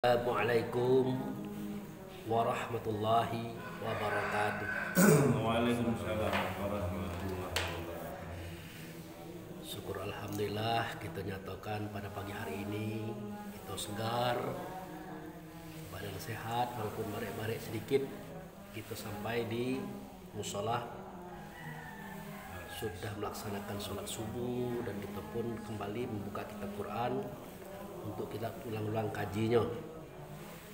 Assalamualaikum warahmatullahi wabarakatuh. Waalaikumsalam warahmatullahi wabarakatuh. Syukur alhamdulillah kita nyatakan pada pagi hari ini kita segar, badan sehat walaupun marek-marek sedikit. Kita sampai di musola, sudah melaksanakan sholat subuh dan kita pun kembali membuka kitab Quran untuk kita ulang-ulang kajinya.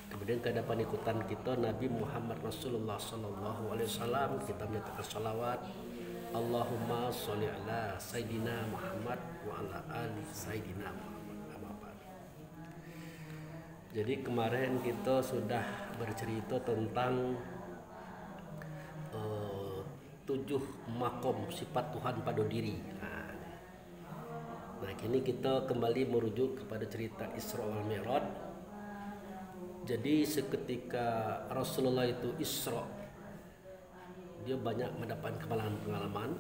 Kemudian ke depan ikutan kita Nabi Muhammad Rasulullah Sallallahu Alaihi Wasallam, kita menyatakan salawat Allahumma sholli ala Sayyidina Muhammad wa ala ali Sayyidina Muhammad. Jadi kemarin kita sudah bercerita tentang 7 makom sifat Tuhan pada diri. Nah, kini kita kembali merujuk kepada cerita Isra wal Mi'raj. Jadi seketika Rasulullah itu Isra, dia banyak mendapat pengalaman.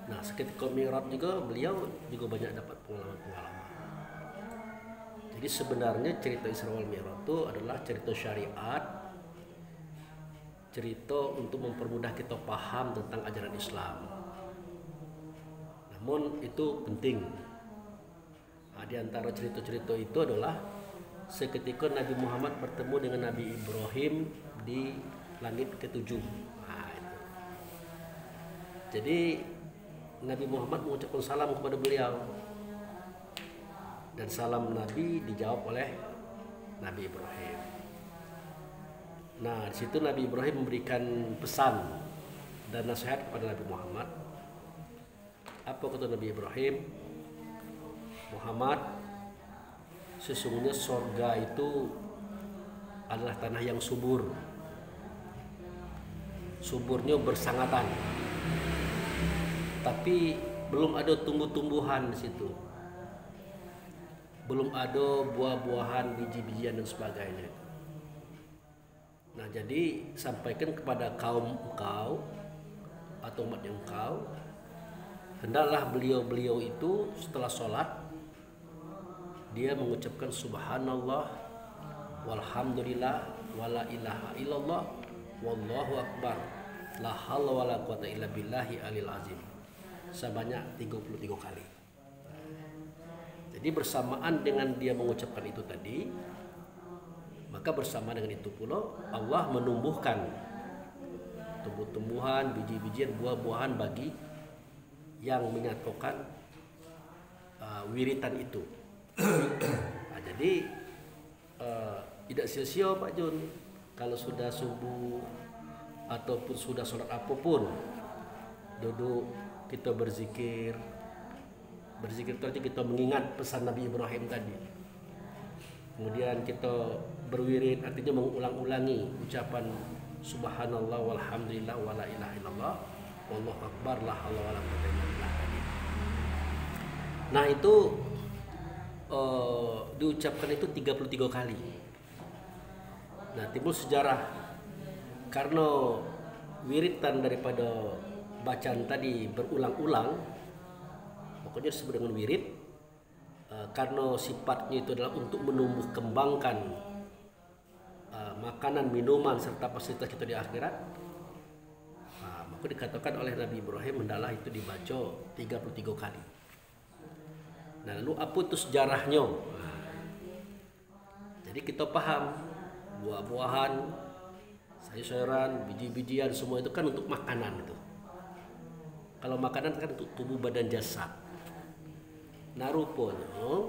Nah, seketika Mi'raj juga beliau juga banyak dapat pengalaman. Jadi sebenarnya cerita Isra wal Mi'raj itu adalah cerita syariat, cerita untuk mempermudah kita paham tentang ajaran Islam. Namun itu penting. Nah, di antara cerita-cerita itu adalah seketika Nabi Muhammad bertemu dengan Nabi Ibrahim di langit ke-7. Nah, itu. Jadi Nabi Muhammad mengucapkan salam kepada beliau, dan salam Nabi dijawab oleh Nabi Ibrahim. Nah, di situ Nabi Ibrahim memberikan pesan dan nasihat kepada Nabi Muhammad. Apa kata Nabi Ibrahim? Muhammad, sesungguhnya sorga itu adalah tanah yang subur. Suburnya bersangatan. Tapi belum ada tumbuh-tumbuhan di situ. Belum ada buah-buahan, biji-bijian dan sebagainya. Nah, jadi sampaikan kepada kaum engkau atau umat yang engkau, hendaklah beliau-beliau itu setelah sholat dia mengucapkan subhanallah walhamdulillah wala ilaha illallah wallahu akbar la haula wala quwata illa billahi alil azim sebanyak 33 kali. Jadi bersamaan dengan dia mengucapkan itu tadi, maka bersama dengan itu pula Allah menumbuhkan tumbuh-tumbuhan, biji-bijian, buah-buahan bagi yang menyatukan wiritan itu. Nah, jadi tidak sia-sia Pak Jun kalau sudah subuh ataupun sudah sholat apapun, duduk kita berzikir itu kita mengingat pesan Nabi Ibrahim tadi. Kemudian kita berwirid, artinya mengulang-ulangi ucapan subhanallah walhamdulillah wala ilaha illallah wallahu akbar la haula wala quwata illa billah. Nah, itu diucapkan itu 33 kali. Nah, timbul sejarah karena wiritan daripada bacaan tadi berulang-ulang, pokoknya disebut dengan wirid. Karena sifatnya itu adalah untuk menumbuh kembangkan makanan, minuman serta fasilitas kita di akhirat. Maka dikatakan oleh Nabi Ibrahim hendaklah itu dibaca 33 kali. Nah, lalu apa itu sejarahnya? Jadi kita paham buah-buahan, sayur-sayuran, biji-bijian semua itu kan untuk makanan itu. Kalau makanan kan untuk tubuh badan jasad. Nah, rupanya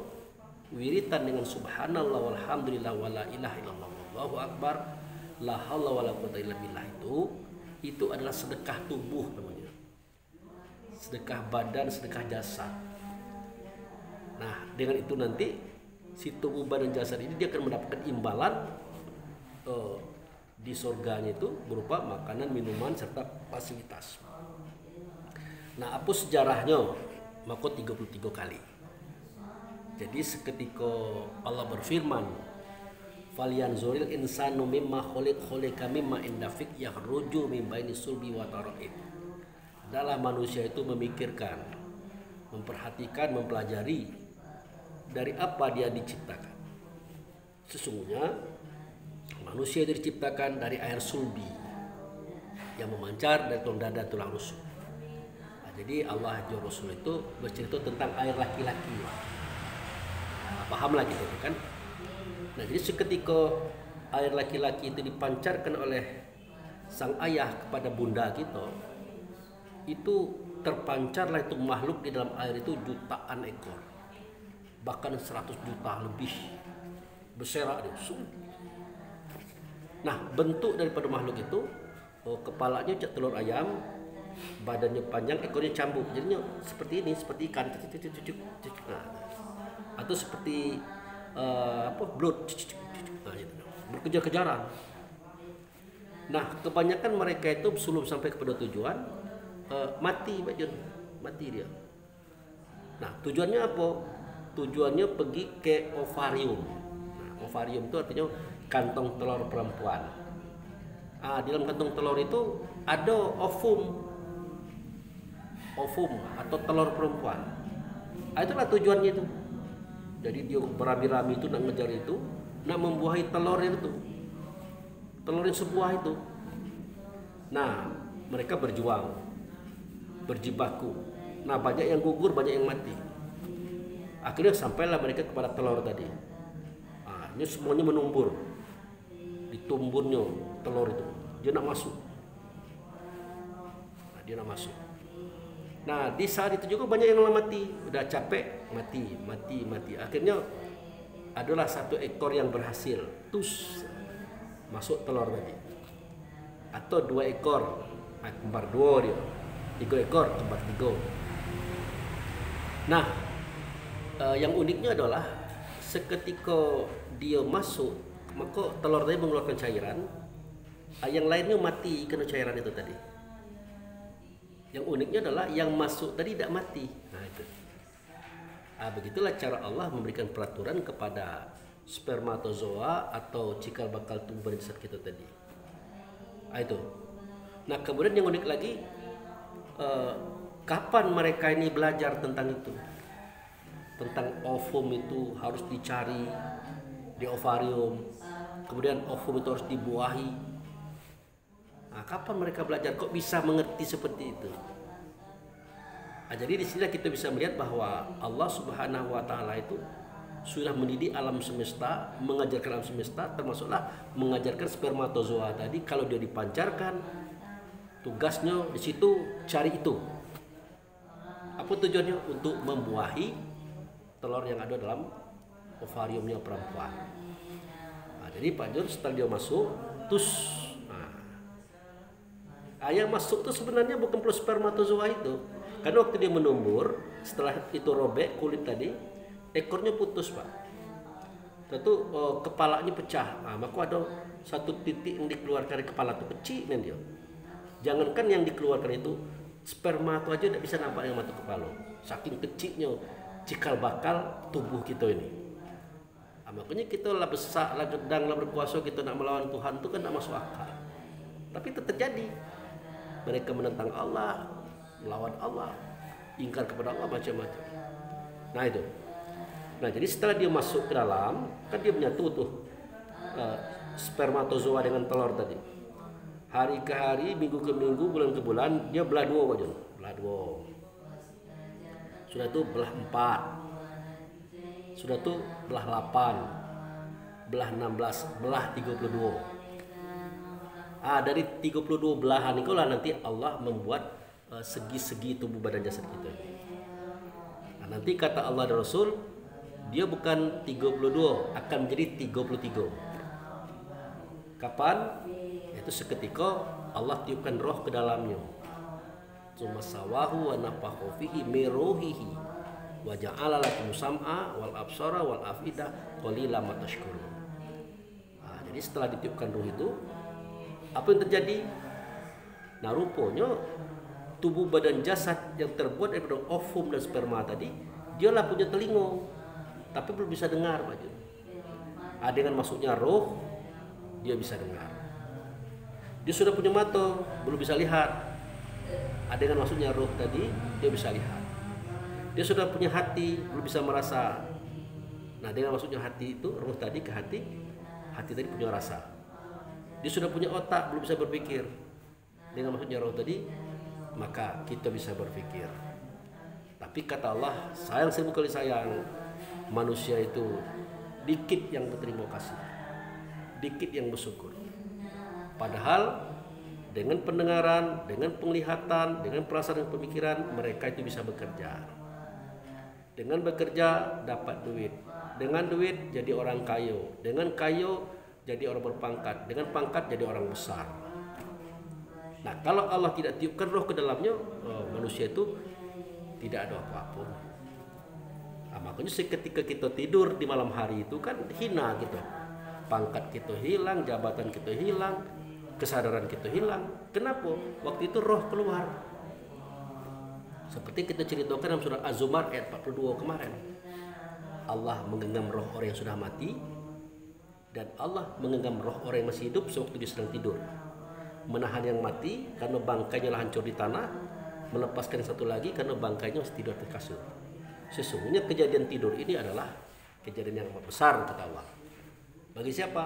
wiritan dengan subhanallah walhamdulillah wala ilaha illallah wallahu akbar la haula wala quwata illa billah itu adalah sedekah tubuh namanya. Sedekah badan, sedekah jasad. Nah, dengan itu nanti si tubuh badan jasad ini dia akan mendapatkan imbalan di surganya itu berupa makanan, minuman serta fasilitas. Nah, apa sejarahnya? Maka 33 kali. Jadi seketika Allah berfirman, "Falyanzuril insanu mimma khuliqa mimma indafik yakhruju min baini sulbi wa tara'ib." Adalah manusia itu memikirkan, memperhatikan, mempelajari dari apa dia diciptakan. Sesungguhnya manusia itu diciptakan dari air sulbi yang memancar dari tulang dada tulang rusuk. Nah, jadi Allah Rasul itu bercerita tentang air laki-laki. Nah, pahamlah gitu kan. Nah, jadi seketika air laki-laki itu dipancarkan oleh sang ayah kepada bunda kita, itu terpancarlah itu makhluk di dalam air itu jutaan ekor, bahkan 100 juta lebih berserak dia. Nah, bentuk daripada makhluk itu, kepalanya cak telur ayam, badannya panjang, ekornya cambuk, jadinya seperti ini, seperti ikan, nah, atau seperti belut, nah, gitu. Berkejar-kejaran. Nah, kebanyakan mereka itu sebelum sampai kepada tujuan mati, Pak Jun, mati dia. Nah, tujuannya apa? Tujuannya pergi ke ovarium. Nah, ovarium itu artinya kantong telur perempuan. Di dalam kantong telur itu ada ovum atau telur perempuan. Itulah tujuannya itu. Jadi dia beramai-ramai itu nak ngejar itu, nak membuahi telur itu, telur yang sebuah itu. Nah, mereka berjuang, berjibaku. Nah, banyak yang gugur, banyak yang mati. Akhirnya sampailah mereka kepada telur tadi. Ini semuanya menumbur, ditumburnya telur itu. Dia nak masuk. Nah, di saat itu juga banyak yang mati. Udah capek, mati. Akhirnya adalah satu ekor yang berhasil masuk telur tadi. Atau 2 ekor, kembar 2 dia. 3 ekor, kembar 3. Nah, yang uniknya adalah seketika dia masuk, maka telur tadi mengeluarkan cairan, yang lainnya mati kena cairan itu tadi. Yang uniknya adalah yang masuk tadi tidak mati. Nah, itu. Begitulah cara Allah memberikan peraturan kepada spermatozoa atau cikal bakal tumbuhan jasad kita tadi. Itu. Nah, kemudian yang unik lagi, kapan mereka ini belajar tentang itu? Tentang ovum itu harus dicari di ovarium, kemudian ovum itu harus dibuahi. Kapan mereka belajar? Kok bisa mengerti seperti itu? Jadi di sini kita bisa melihat bahwa Allah Subhanahu wa Ta'ala itu sudah mendidik alam semesta, mengajarkan alam semesta, termasuklah mengajarkan spermatozoa tadi kalau dia dipancarkan, tugasnya di situ cari itu. Apa tujuannya? Untuk membuahi telur yang ada dalam ovariumnya perempuan. Jadi Pak Jun setelah dia masuk, yang masuk itu sebenarnya bukan perlu spermatozoa itu. Karena waktu dia menumbur, setelah itu robek kulit tadi, ekornya putus, Pak. Tentu kepalanya pecah. Maka ada satu titik yang dikeluarkan dari kepala itu kecil kan dia. Jangankan yang dikeluarkan itu, sperma itu aja tidak bisa nampak yang mata kepala. Saking kecilnya cikal bakal tubuh kita ini. Makanya kita lah besar, lah gedang, lah berkuasa, kita nak melawan Tuhan itu kan tak masuk akal. Tapi itu terjadi. Mereka menentang Allah, melawan Allah, ingkar kepada Allah macam-macam. Nah itu. Nah jadi setelah dia masuk ke dalam, kan dia menyatu tuh spermatozoa dengan telur tadi. Hari ke hari, minggu ke minggu, bulan ke bulan, dia belah 2 aja, belah 2. Sudah itu belah 4. Sudah tuh belah 8, belah 16, belah 32. Dari 32 belahan itulah nanti Allah membuat segi-segi tubuh badan jasad kita. Nanti kata Allah dan Rasul, dia bukan 32, akan menjadi 33. Kapan? Itu seketika Allah tiupkan roh ke dalamnya. Tsumma sawahu wa nafakha fihi min ruhihi wa ja'ala lakum sam'a wal absara wal afida qalilan ma tashkurun. Jadi setelah ditiupkan roh itu, apa yang terjadi? Nah, rupanya tubuh badan jasad yang terbuat daripada ovum dan sperma tadi, dialah punya telinga, tapi belum bisa dengar, Pak. Dengan masuknya roh, dia bisa dengar. Dia sudah punya mata, belum bisa lihat. Dengan masuknya roh tadi, dia bisa lihat. Dia sudah punya hati, belum bisa merasa. Nah, dengan maksudnya hati itu, roh tadi ke hati tadi punya rasa. Dia sudah punya otak, belum bisa berpikir. Dengan maksudnya roh tadi, maka kita bisa berpikir. Tapi kata Allah, sayang 1000 kali sayang, manusia itu dikit yang berterima kasih, dikit yang bersyukur. Padahal dengan pendengaran, dengan penglihatan, dengan perasaan dan pemikiran, mereka itu bisa bekerja. Dengan bekerja dapat duit, dengan duit jadi orang kayo, dengan kayo jadi orang berpangkat, dengan pangkat jadi orang besar. Nah, kalau Allah tidak tiupkan roh ke dalamnya, manusia itu tidak ada apa-apa. Nah, makanya ketika kita tidur di malam hari itu kan hina gitu. Pangkat kita hilang, jabatan kita hilang, kesadaran kita hilang. Kenapa? Waktu itu roh keluar. Seperti kita ceritakan dalam surah Az-Zumar ayat 42 kemarin. Allah menggenggam roh orang yang sudah mati, dan Allah menggenggam roh orang yang masih hidup sewaktu dia sedang tidur. Menahan yang mati karena bangkainya lah hancur di tanah, melepaskan yang satu lagi karena bangkainya masih tidur di kasur. Sesungguhnya kejadian tidur ini adalah kejadian yang amat besar, kata Allah. Bagi siapa?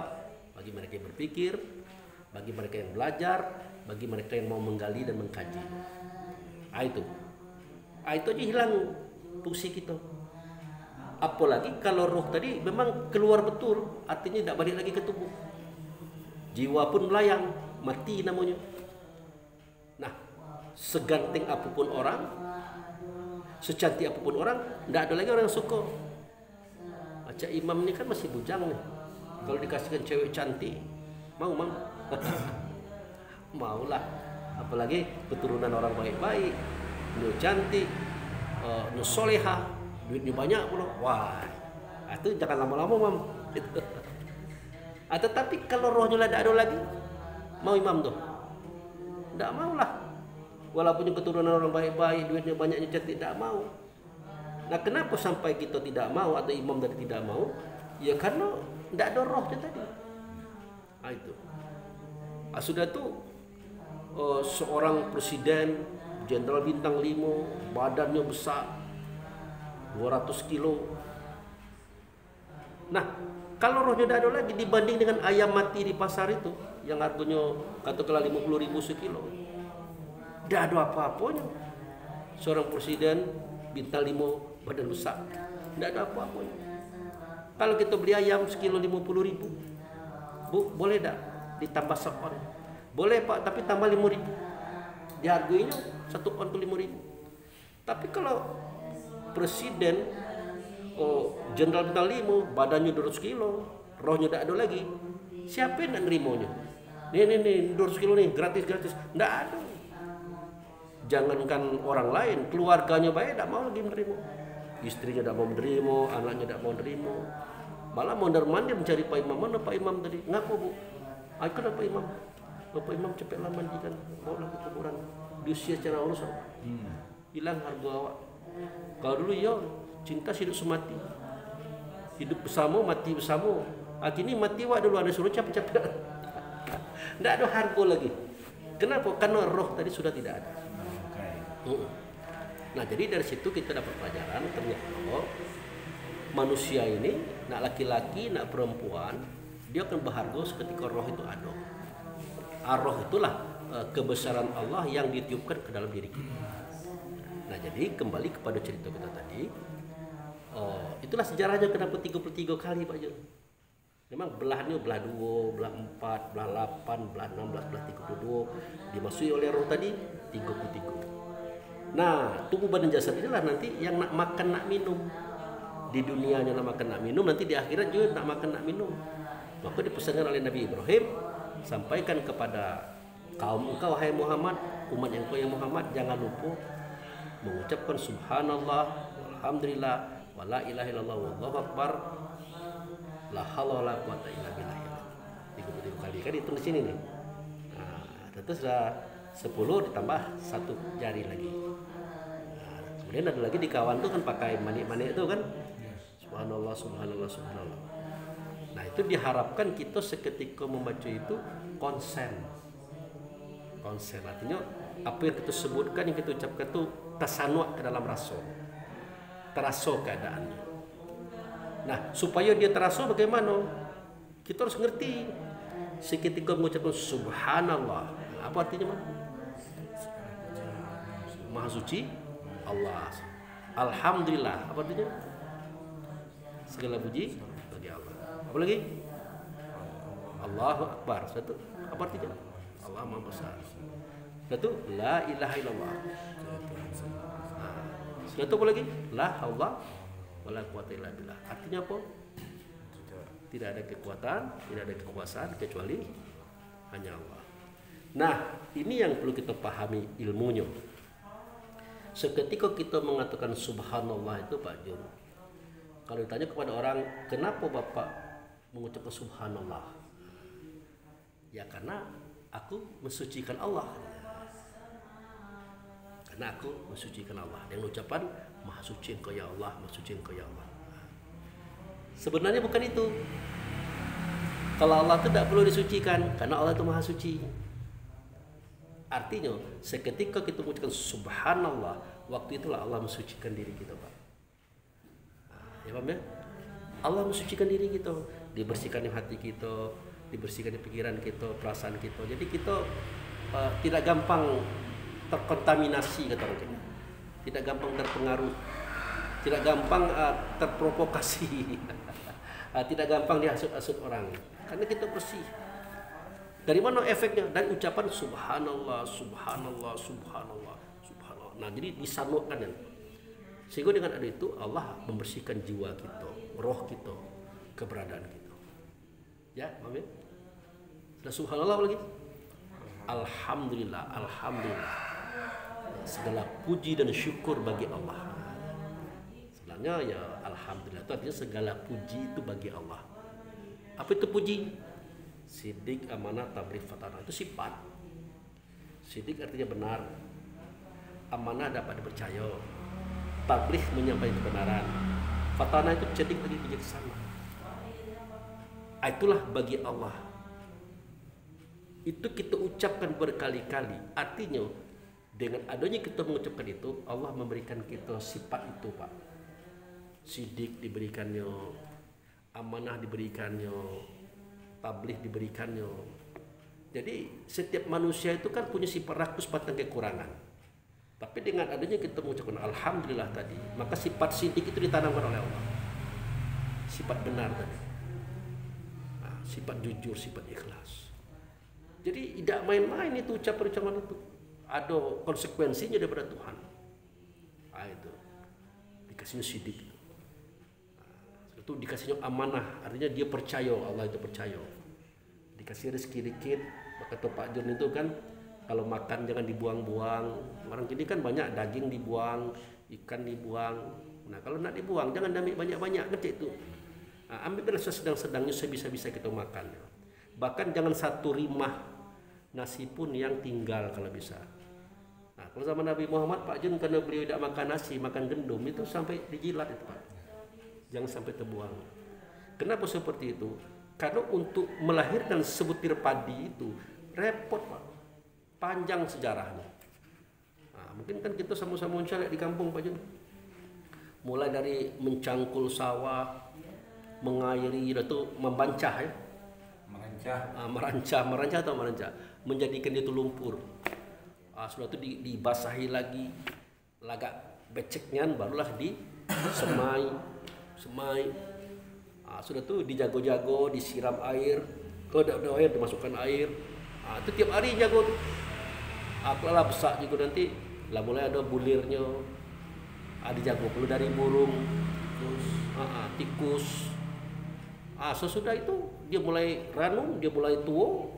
Bagi mereka yang berpikir, bagi mereka yang belajar, bagi mereka yang mau menggali dan mengkaji. Itu aja hilang fungsi kita. Apalagi kalau roh tadi memang keluar betul, artinya tidak balik lagi ke tubuh. Jiwa pun melayang, mati namanya. Nah, seganteng apapun orang, secantik apapun orang, tidak ada lagi orang yang suka. Macam imam ini kan masih bujang nih. Kalau dikasihkan cewek cantik, mau? Maulah. Apalagi keturunan orang baik-baik, nu cantik, nu soleha, duitnya banyak pula. Wah, itu jangan lama-lama, mam. Tetapi kalau rohnya tidak ada lagi, mau imam tuh? Tidak mau lah. Walaupun keturunan orang baik-baik, duitnya banyaknya cantik, tidak mau. Nah, kenapa sampai kita tidak mau atau imam tadi tidak mau? Ya karena tidak ada rohnya tadi. Itu. Sudah tuh seorang presiden, jenderal bintang 5, badannya besar, 200 kilo. Nah, kalau rohnya tidak ada lagi, dibanding dengan ayam mati di pasar itu yang harganya katakanlah 50.000 sekilo, tidak ada apa-apanya. Seorang presiden bintang 5, badan besar, tidak ada apa-apanya. Kalau kita beli ayam sekilo 50.000, Bu, boleh tak ditambah seon? Boleh Pak, tapi tambah 5.000. Dihargainya 1 on tuh 5.000. Tapi kalau presiden, jenderal bintang 5, badannya 200 kilo, rohnya tidak ada lagi, siapa yang nak nerimanya? Nih 200 kilo nih, gratis. Tidak ada. Jangankan orang lain, keluarganya baik tidak mau lagi menerima. Istrinya tidak mau menerima, anaknya tidak mau menerima. Malah mondar-mandir mencari Pak Imam. Mana Pak Imam tadi? Ngaku, Bu? Aku ada Pak Imam. Bapak Imam cepatlah mandikan, bawalah ke kuburan. Di usia secara urus, hilang harga awak. Kalau dulu ya cinta hidup semati, hidup bersama mati bersama. Kini mati awak dulu, ada suruh capek-capek. Tidak ada harga lagi. Kenapa? Karena roh tadi sudah tidak ada. Nah, jadi dari situ kita dapat pelajaran ternyata manusia ini, nak laki-laki, nak perempuan, dia akan berharga seketika roh itu ada. Roh itulah kebesaran Allah yang ditiupkan ke dalam diri kita. Nah, jadi kembali kepada cerita kita tadi, itulah sejarahnya kenapa 33 kali Pak Jun. Memang belahnya belah 2, belah 4, belah 8, belah 16, belah 32 dimasuki oleh roh tadi 33. Nah, tubuh badan jasad inilah nanti yang nak makan nak minum. Di dunianya nak makan nak minum, nanti di akhirat juga nak makan nak minum. Maka dipesankan oleh Nabi Ibrahim, sampaikan kepada kaum engkau wahai Muhammad, umat yang kau yang Muhammad, jangan lupa mengucapkan subhanallah, walhamdulillah, wala ilaha illallah, wallahu akbar, la haula wala quwata illa billah. 33 kali kan dihitung di sini nih. Nah, tentu sudah 10 ditambah 1 jari lagi. Nah, kemudian ada lagi di kawan tuh kan pakai manik-manik itu kan. Subhanallah, subhanallah, subhanallah. Nah, itu diharapkan kita seketika membaca itu konsen artinya apa yang kita sebutkan, yang kita ucapkan itu tasanuk ke dalam rasa, terasa keadaannya. Nah, supaya dia terasa bagaimana? Kita harus ngerti. Seketika mengucapkan subhanallah, apa artinya? Maha suci Allah. Alhamdulillah, apa artinya? Segala puji bagi Allah. Apa lagi? Allahu Akbar. Satu, apa artinya? Allah Maha Besar. Satu, la ilaha illallah. Satu apa lagi? La haula wala quwata illa billah. Artinya apa? Tidak ada kekuatan, tidak ada kekuasaan kecuali hanya Allah. Nah, ini yang perlu kita pahami ilmunya. Seketika kita mengatakan subhanallah itu Pak Jun, kalau ditanya kepada orang, kenapa Bapak mengucapkan subhanallah? Ya karena aku mensucikan Allah. Karena aku mensucikan Allah. Dengan ucapan maha suci engkau ya Allah, maha suci engkau ya Allah. Sebenarnya bukan itu. Kalau Allah itu tidak perlu disucikan, karena Allah itu maha suci. Artinya, seketika kita mengucapkan subhanallah, waktu itulah Allah mensucikan diri kita, Pak. Ya paham ya? Allah mensucikan diri kita, dibersihkan di hati kita, dibersihkan di pikiran kita, perasaan kita. Jadi kita tidak gampang terkontaminasi, kata orang kita. Tidak gampang terpengaruh, tidak gampang terprovokasi, tidak gampang dihasut-hasut orang. Karena kita bersih. Dari mana efeknya? Dari ucapan subhanallah, subhanallah, subhanallah, subhanallah. Nah, jadi disanukkan kan. Sehingga dengan ada itu Allah membersihkan jiwa kita, roh kita, keberadaan kita. Ya, amin. Sudah subhanallah lagi. Alhamdulillah, alhamdulillah. Segala puji dan syukur bagi Allah. Sebenarnya ya alhamdulillah itu artinya segala puji itu bagi Allah. Apa itu puji? Sidik, amanah, tabligh, fatanah itu sifat. Sidik artinya benar. Amanah dapat dipercaya. Tabligh menyampaikan kebenaran. Fatanah itu cerdik lagi bijaksana. Itulah bagi Allah. Itu kita ucapkan berkali-kali. Artinya dengan adanya kita mengucapkan itu, Allah memberikan kita sifat itu, Pak. Sidik diberikannya, amanah diberikannya, tabligh diberikannya. Jadi setiap manusia itu kan punya sifat rakus batang kekurangan. Tapi dengan adanya kita mengucapkan alhamdulillah tadi, maka sifat sidik itu ditanamkan oleh Allah. Sifat benar tadi. Nah, sifat jujur, sifat ikhlas. Jadi tidak main-main itu ucapan-ucapan itu. Ada konsekuensinya daripada Tuhan. Nah, itu dikasihnya sidik. Itu dikasihnya amanah, artinya dia percaya, Allah itu percaya. Dikasih rezeki dikit, maka Pak Jun itu kan kalau makan jangan dibuang-buang. Orang kini kan banyak daging dibuang, ikan dibuang. Nah kalau nak dibuang jangan ambil banyak-banyak, ngerti itu. Nah, ambillah sedang-sedangnya sebisa-bisa kita makan. Bahkan jangan satu rimah nasi pun yang tinggal kalau bisa. Nah kalau zaman Nabi Muhammad Pak Jun karena beliau tidak makan nasi, makan gendum itu sampai dijilat itu Pak. Jangan sampai terbuang. Kenapa seperti itu? Karena untuk melahirkan sebutir padi itu repot Pak, panjang sejarahnya. Nah, mungkin kan kita sama-sama mencari di kampung Pak Jun. Mulai dari mencangkul sawah, mengairi, itu membancah ya. Merancah atau merancah, menjadikan itu lumpur. Sudah itu dibasahi lagi, lagak beceknya barulah disemai. Sudah tuh dijago-jago, disiram air, ada air dimasukkan air. Itu tiap hari jago. Kalau lah besar juga nanti lah mulai ada bulirnya. Dijago perlu dari burung, tikus. Sesudah itu dia mulai ranum, dia mulai tua.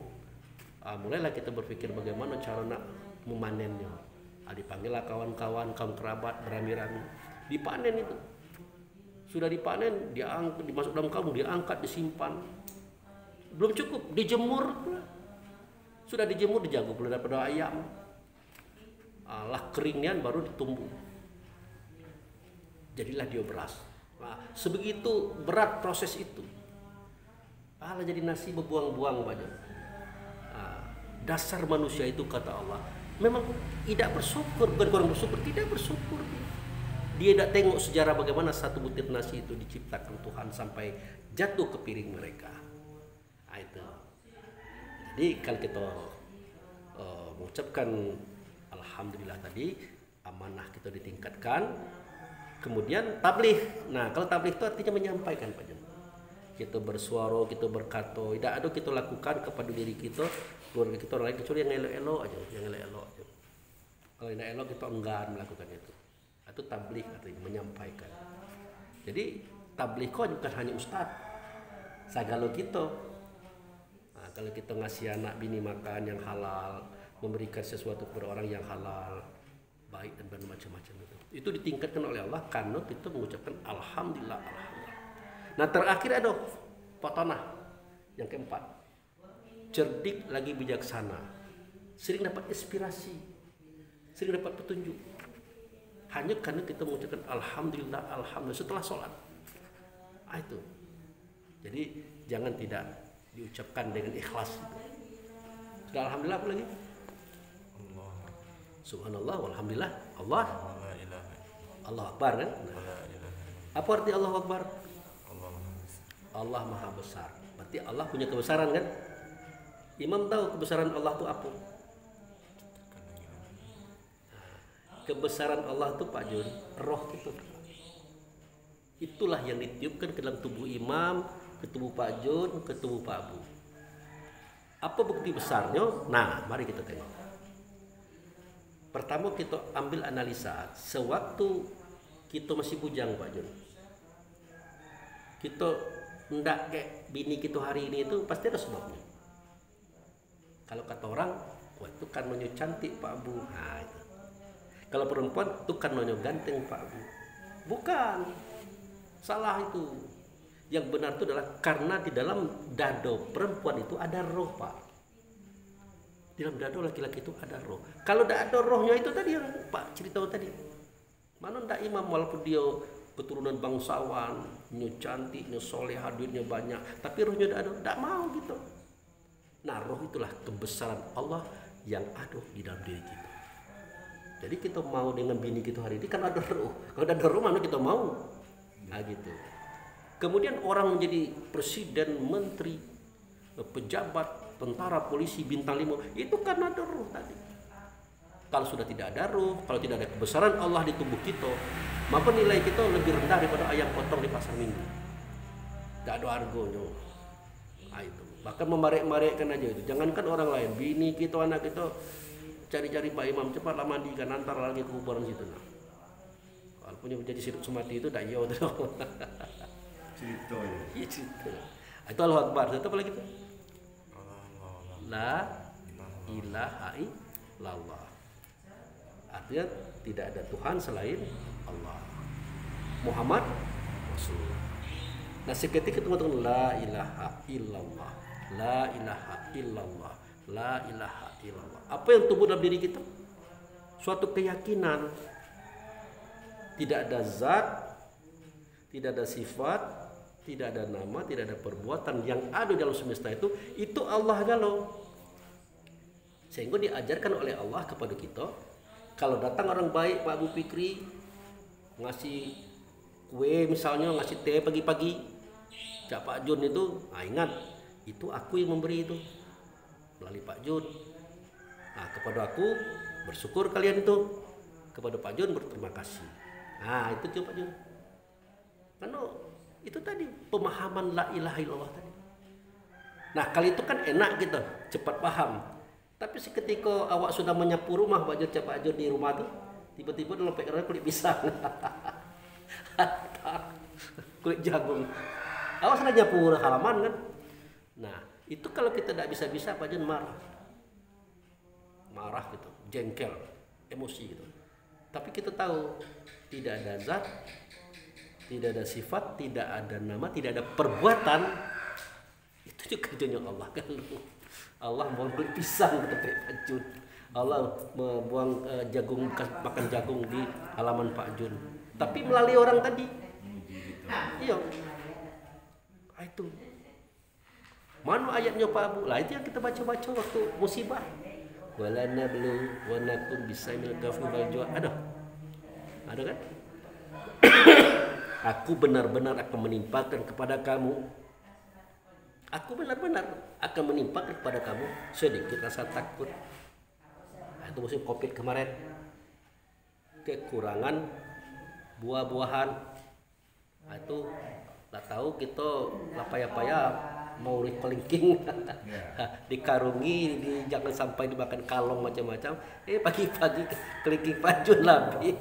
Mulailah kita berpikir bagaimana cara nak memanennya. Dipanggillah kawan-kawan, kaum kerabat beramai-ramai, dipanen itu. Sudah dipanen, diangkat, dimasuk dalam karung, diangkat, disimpan. Belum cukup, dijemur. Sudah dijemur, dijago pula daripada ayam. Lah keringnya baru ditumbuh. Jadilah dia beras. Sebegitu berat proses itu. Jadi nasi berbuang-buang banyak. Dasar manusia itu kata Allah memang tidak bersyukur, bukan kurang bersyukur, tidak bersyukur. Dia tidak tengok sejarah bagaimana satu butir nasi itu diciptakan Tuhan sampai jatuh ke piring mereka. Nah, itu. Jadi kalau kita mengucapkan alhamdulillah tadi, amanah kita ditingkatkan. Kemudian tabligh. Nah, kalau tabligh itu artinya menyampaikan Pak Jon. Kita bersuara, kita berkata, tidak ada kita lakukan kepada diri kita, keluarga kita orang lain kecuali yang elok-elok aja, yang elok-elok aja. Kalau tidak elok kita enggan melakukan itu. Itu tabligh artinya menyampaikan. Jadi tabligh kok bukan hanya ustaz. Sagalo kita. Nah, kalau kita ngasih anak bini makan yang halal, memberikan sesuatu kepada orang yang halal, baik dan bermacam-macam itu ditingkatkan oleh Allah karena kita mengucapkan alhamdulillah, alhamdulillah. Nah, terakhir ada potonah yang keempat, cerdik lagi bijaksana, sering dapat inspirasi, sering dapat petunjuk, hanya karena kita mengucapkan alhamdulillah, alhamdulillah setelah sholat. Itu jadi jangan tidak diucapkan dengan ikhlas. Sudah alhamdulillah apa lagi? Subhanallah walhamdulillah Allah Akbar kan? Apa arti Allah Akbar? Allah Maha Besar. Berarti Allah punya kebesaran kan? Imam tahu kebesaran Allah itu apa? Kebesaran Allah itu Pak Jun, roh itu. Itulah yang ditiupkan ke dalam tubuh imam, ke tubuh Pak Jun, ke tubuh Pak Abu. Apa bukti besarnya? Nah, mari kita tengok. Pertama kita ambil analisa. Sewaktu kita masih bujang Pak Jun, kita ndak kayak bini kita hari ini itu pasti ada sebabnya. Kalau kata orang, wah itu kan nonyo cantik Pak Abu. Nah, itu. Kalau perempuan itu kan nonyo ganteng Pak Abu. Bukan. Salah itu. Yang benar itu adalah karena di dalam dado perempuan itu ada roh Pak. Di dalam dado laki-laki itu ada roh. Kalau tidak ada rohnya itu tadi yang Pak cerita tadi. Mana ndak imam walaupun dia keturunan bangsawan, nya cantik, nya soleha, duitnya banyak, tapi rohnya tidak ada, tidak mau gitu. Nah, roh itulah kebesaran Allah yang ada di dalam diri kita. Jadi kita mau dengan bini kita hari ini kan ada roh. Kalau ada roh mana kita mau? Nah gitu. Kemudian orang menjadi presiden, menteri, pejabat, tentara, polisi, bintang 5, itu karena ada roh tadi. Kalau sudah tidak ada roh, kalau tidak ada kebesaran Allah di tubuh kita, maka nilai kita lebih rendah daripada ayam potong di pasar minggu. Tidak ada harganya. Nah, itu. Bahkan memarek-marekkan aja itu. Jangankan orang lain, bini kita, anak kita cari-cari Pak Imam, cepatlah mandikan, antar lagi ke kuburan situ. Nah. Kalau punya menjadi hidup semati itu tak jauh tuh. Cerita ya. Iya cerita. Itu Allahu Akbar. Itu apa lagi tuh? La ilaha illallah. Artinya tidak ada Tuhan selain Allah. Muhammad Rasulullah. Nah seketika kita mengatakan la ilaha illallah, la ilaha illallah, la ilaha illallah. Apa yang tumbuh dalam diri kita? Suatu keyakinan. Tidak ada zat, tidak ada sifat, tidak ada nama, tidak ada perbuatan yang ada dalam semesta itu Allah galau. Sehingga diajarkan oleh Allah kepada kita, kalau datang orang baik Pak Abu Fikri ngasih kue misalnya, ngasih teh pagi-pagi, Cak Pak Jun itu, nah ingat itu aku yang memberi itu melalui Pak Jun. Nah kepada aku bersyukur kalian itu, kepada Pak Jun berterima kasih. Nah itu coba Pak Jun. Karena itu tadi pemahaman la ilaha illallah tadi. Nah kali itu kan enak gitu, cepat paham. Tapi seketika awak sudah menyapu rumah Pak Jun di rumah tuh, tiba-tiba dalam pikiran kulit pisang, kulit jagung. Awak sudah nyapu halaman kan? Nah itu kalau kita tidak bisa-bisa Pak Jun marah gitu, jengkel, emosi gitu. Tapi kita tahu tidak ada zat, tidak ada sifat, tidak ada nama, tidak ada perbuatan. Itu juga kerjanya Allah kan. Allah membuang kulit pisang ke Pak Jun. Allah membuang jagung, makan jagung di halaman Pak Jun. Tapi melalui orang tadi. Iya. Itu. Mana ayatnya Pak Abu? Lah itu yang kita baca-baca waktu musibah. Wala nablu wa nakum bisaimil kafi wal jua. Ada kan? Aku benar-benar akan menimpakan kepada kamu. Aku benar-benar akan menimpakan kepada kamu sedikit rasa takut. Nah, itu musim COVID kemarin. Kekurangan buah-buahan. Nah, itu nggak tahu kita lapaya-paya mau kelingking dikarungi, jangan sampai dimakan kalong macam-macam. Pagi-pagi kelingking pajun lebih.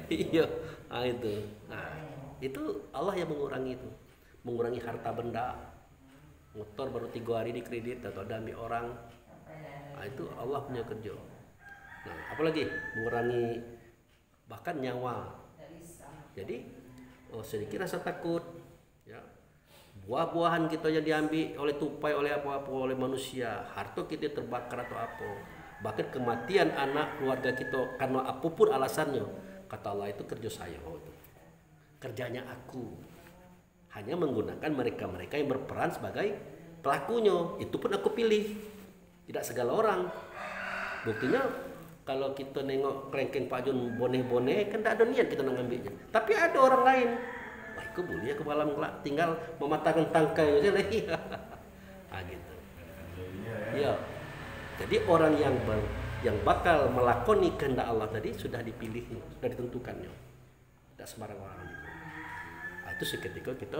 Iya, nah itu. Nah, itu Allah yang mengurangi itu, mengurangi harta benda. Motor baru 3 hari dikredit atau dami orang. Nah, itu Allah punya kerja. Nah, apalagi mengurangi bahkan nyawa. Jadi sedikit rasa takut, ya. Buah-buahan kita yang diambil oleh tupai, oleh apa-apa, oleh manusia, harta kita terbakar atau apa, bahkan kematian anak keluarga kita karena apapun alasannya, kata Allah itu kerja saya, itu kerjanya aku, hanya menggunakan mereka-mereka yang berperan sebagai pelakunya, itu pun aku pilih, tidak segala orang. Buktinya kalau kita nengok kelengkeng Pak Jun boneh-boneh kan tidak ada niat kita ngambilnya, tapi ada orang lain. Wah, itu boleh ke malam kelak, tinggal mematahkan tangkai aja lagi. Ah gitu. Iya. Jadi orang yang bakal melakoni kehendak Allah tadi sudah dipilih, sudah ditentukannya. Tidak sembarang orang. Nah, itu seketika kita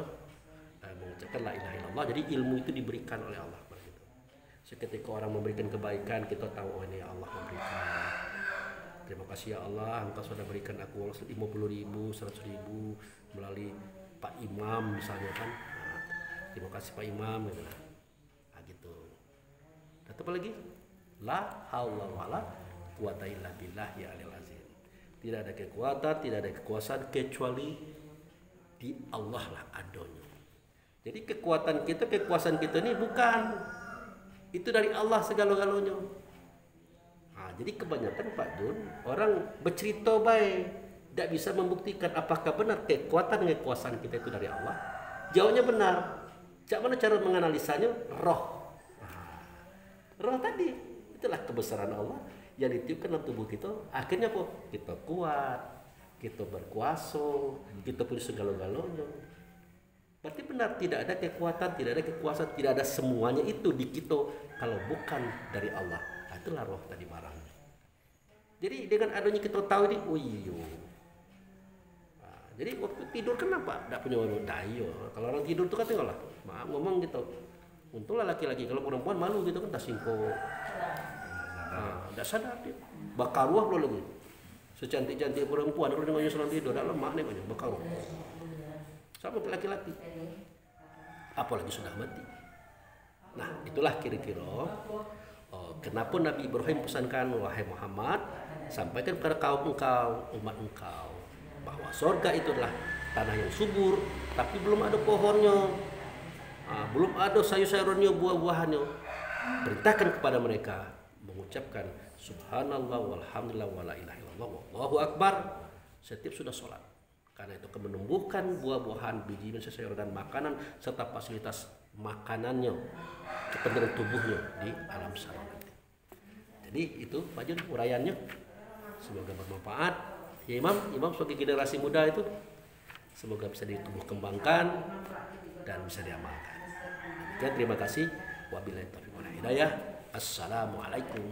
mengucapkan la ilaha illallah. Jadi ilmu itu diberikan oleh Allah. Seketika orang memberikan kebaikan, kita tahu oh ini Allah memberikan. Terima kasih ya Allah, Engkau sudah berikan aku 50.000, 100.000 melalui Pak Imam misalnya kan. Nah, terima kasih Pak Imam gitu. Nah, gitu. Dan apa lagi? La haula wala quwata illa billahi aliyil azim. Tidak ada kekuatan, tidak ada kekuasaan kecuali di Allah lah adanya. Jadi kekuatan kita, kekuasaan kita ini bukan, itu dari Allah segala-galanya. Nah, jadi kebanyakan Pak Jun orang bercerita baik, tidak bisa membuktikan apakah benar kekuatan dan kekuasaan kita itu dari Allah. Jawabnya benar. Cak mana cara menganalisanya? Roh. Nah, roh tadi itulah kebesaran Allah yang ditiupkan dalam tubuh kita. Akhirnya apa? Kita kuat, kita berkuasa, kita punya segala-galanya. Berarti benar tidak ada kekuatan, tidak ada kekuasaan, tidak ada semuanya itu di kita kalau bukan dari Allah. Nah, itulah roh tadi barang. Jadi dengan adanya kita tahu ini, oh iya. Nah, jadi waktu tidur kenapa? Tidak punya orang dayo. Kalau orang tidur itu kan tinggal lah, maaf ngomong gitu. Untunglah laki-laki, kalau perempuan malu gitu kan tak singkong. Nah, tidak sadar dia. Bakaruah loh lagi. Secantik-cantik perempuan kalau dengannya sedang tidur, tidak lemah nih banyak bakaruah. Sama laki-laki, apalagi sudah mati. Nah, itulah kira-kira kenapa Nabi Ibrahim pesankan, wahai Muhammad, sampaikan kepada kaum engkau, umat engkau, bahwa surga itu adalah tanah yang subur, tapi belum ada pohonnya, belum ada sayur-sayurannya, buah-buahannya. Perintahkan kepada mereka mengucapkan subhanallah walhamdulillah wala ilaha illallah wallahu akbar setiap sudah sholat. Karena itu akan menumbuhkan buah-buahan, biji dan sayur dan makanan serta fasilitas makanannya, kepentingan tubuhnya di alam sana nanti. Jadi itu Pak Jun uraiannya. Semoga bermanfaat. Ya Imam sebagai generasi muda itu semoga bisa ditumbuh kembangkan dan bisa diamalkan. Ya, terima kasih. Wabillahi taufiq wal hidayah. Assalamualaikum